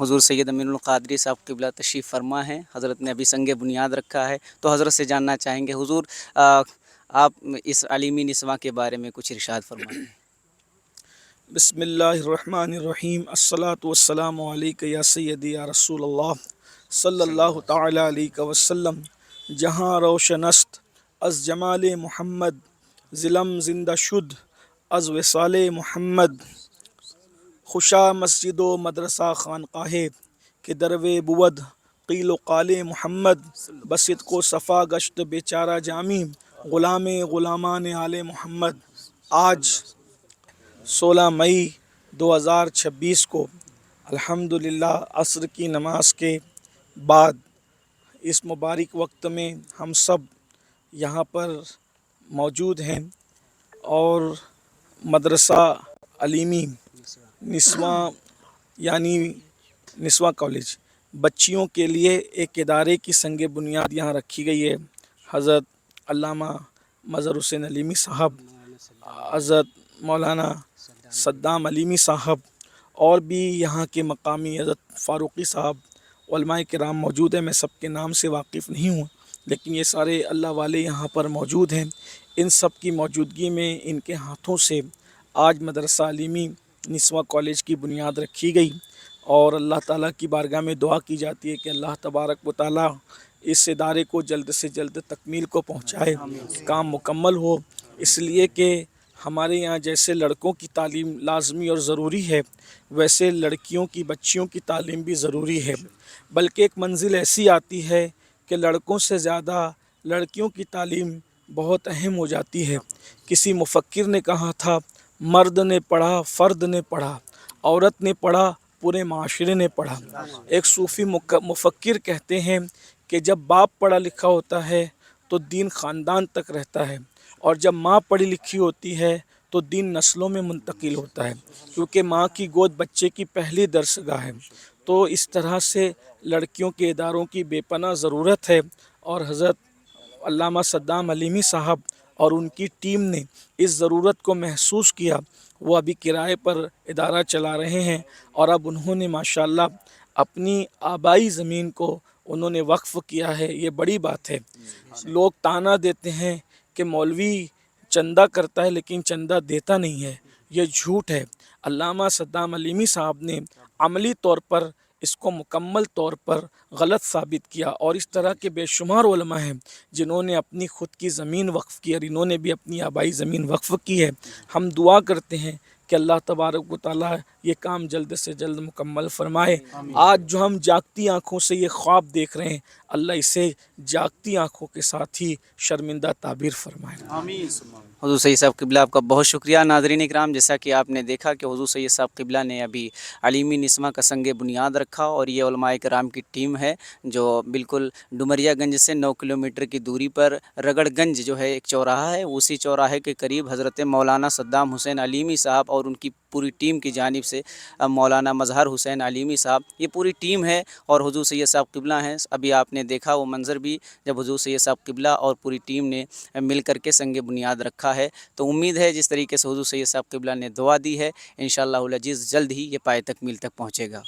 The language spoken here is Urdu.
حضور سید امین القادری صاحب قبلہ تشریف فرما ہیں، حضرت نے ابھی سنگ بنیاد رکھا ہے، تو حضرت سے جاننا چاہیں گے حضور آپ اس علیمی نسواں کے بارے میں کچھ ارشاد فرمائیں۔ بسم اللہ الرحمن الرحیم، الصلاۃ والسلام علیک یا سیدی یا رسول اللہ صلی اللہ تعالی علیہ وسلم۔ جہاں روشن است از جمال محمد، ظلم زندہ شد از وصال محمد۔ خوشا مسجد و مدرسہ خانقاہ کہ دروے بود قیل و قال محمد۔ بصدق و صفا گشت بیچارہ جامی، غلام غلامان آل محمد۔ آج 16 مئی 2026 کو الحمدللہ عصر کی نماز کے بعد اس مبارک وقت میں ہم سب یہاں پر موجود ہیں اور مدرسہ علیمی نسواں یعنی نسواں کالج بچیوں کے لیے ایک ادارے کی سنگ بنیاد یہاں رکھی گئی ہے۔ حضرت علامہ مظہر حسین علیمی صاحب، حضرت مولانا صدام علیمی صاحب اور بھی یہاں کے مقامی حضرت فاروقی صاحب، علماء کرام موجود ہیں۔ میں سب کے نام سے واقف نہیں ہوں، لیکن یہ سارے اللہ والے یہاں پر موجود ہیں۔ ان سب کی موجودگی میں ان کے ہاتھوں سے آج مدرسہ علیمی نسواں کالج کی بنیاد رکھی گئی، اور اللہ تعالیٰ کی بارگاہ میں دعا کی جاتی ہے کہ اللہ تبارک و تعالیٰ اس ادارے کو جلد سے جلد تکمیل کو پہنچائے، کام مکمل ہو۔ اس لیے کہ ہمارے یہاں جیسے لڑکوں کی تعلیم لازمی اور ضروری ہے، ویسے لڑکیوں کی بچیوں کی تعلیم بھی ضروری ہے، بلکہ ایک منزل ایسی آتی ہے کہ لڑکوں سے زیادہ لڑکیوں کی تعلیم بہت اہم ہو جاتی ہے۔ کسی مفکر نے کہا تھا، مرد نے پڑھا فرد نے پڑھا، عورت نے پڑھا پورے معاشرے نے پڑھا۔ ایک صوفی مفکر کہتے ہیں کہ جب باپ پڑھا لکھا ہوتا ہے تو دین خاندان تک رہتا ہے، اور جب ماں پڑھی لکھی ہوتی ہے تو دین نسلوں میں منتقل ہوتا ہے، کیونکہ ماں کی گود بچے کی پہلی درسگاہ ہے۔ تو اس طرح سے لڑکیوں کے اداروں کی بے پناہ ضرورت ہے، اور حضرت علامہ صدام علیمی صاحب اور ان کی ٹیم نے اس ضرورت کو محسوس کیا۔ وہ ابھی کرائے پر ادارہ چلا رہے ہیں، اور اب انہوں نے ماشاءاللہ اپنی آبائی زمین کو انہوں نے وقف کیا ہے۔ یہ بڑی بات ہے۔ لوگ طعنہ دیتے ہیں کہ مولوی چندہ کرتا ہے لیکن چندہ دیتا نہیں ہے، یہ جھوٹ ہے۔ علامہ صدام علیمی صاحب نے عملی طور پر اس کو مکمل طور پر غلط ثابت کیا، اور اس طرح کے بے شمار علماء ہیں جنہوں نے اپنی خود کی زمین وقف کی، اور انہوں نے بھی اپنی آبائی زمین وقف کی ہے۔ ہم دعا کرتے ہیں کہ اللہ تبارک و تعالیٰ یہ کام جلد سے جلد مکمل فرمائے۔ آج جو ہم جاگتی آنکھوں سے یہ خواب دیکھ رہے ہیں، اللہ اسے جاگتی آنکھوں کے ساتھ ہی شرمندہ تعبیر فرمائے۔ حضور سید صاحب قبلہ آپ کا بہت شکریہ۔ ناظرین اکرام، جیسا کہ آپ نے دیکھا کہ حضور سید صاحب قبلہ نے ابھی علیمی نسواں کا سنگ بنیاد رکھا، اور یہ علماء کرام کی ٹیم ہے جو بالکل ڈومریا گنج سے 9 کلومیٹر کی دوری پر رگڑ گنج جو ہے ایک چوراہا ہے، اسی چوراہے کے قریب حضرت مولانا صدام حسین علیمی صاحب اور ان کی پوری ٹیم کی جانب سے مولانا مظہر حسین علیمی صاحب، یہ پوری ٹیم ہے، اور حضور سید صاحب قبلہ ہیں۔ ابھی آپ نے دیکھا وہ منظر بھی، جب حضور سید صاحب قبلہ اور پوری ٹیم نے مل کر کے سنگ بنیاد رکھا ہے، تو امید ہے جس طریقے سے حضور سید صاحب قبلہ نے دعا دی ہے، انشاءاللہ العزیز جلد ہی یہ پائے تکمیل تک پہنچے گا۔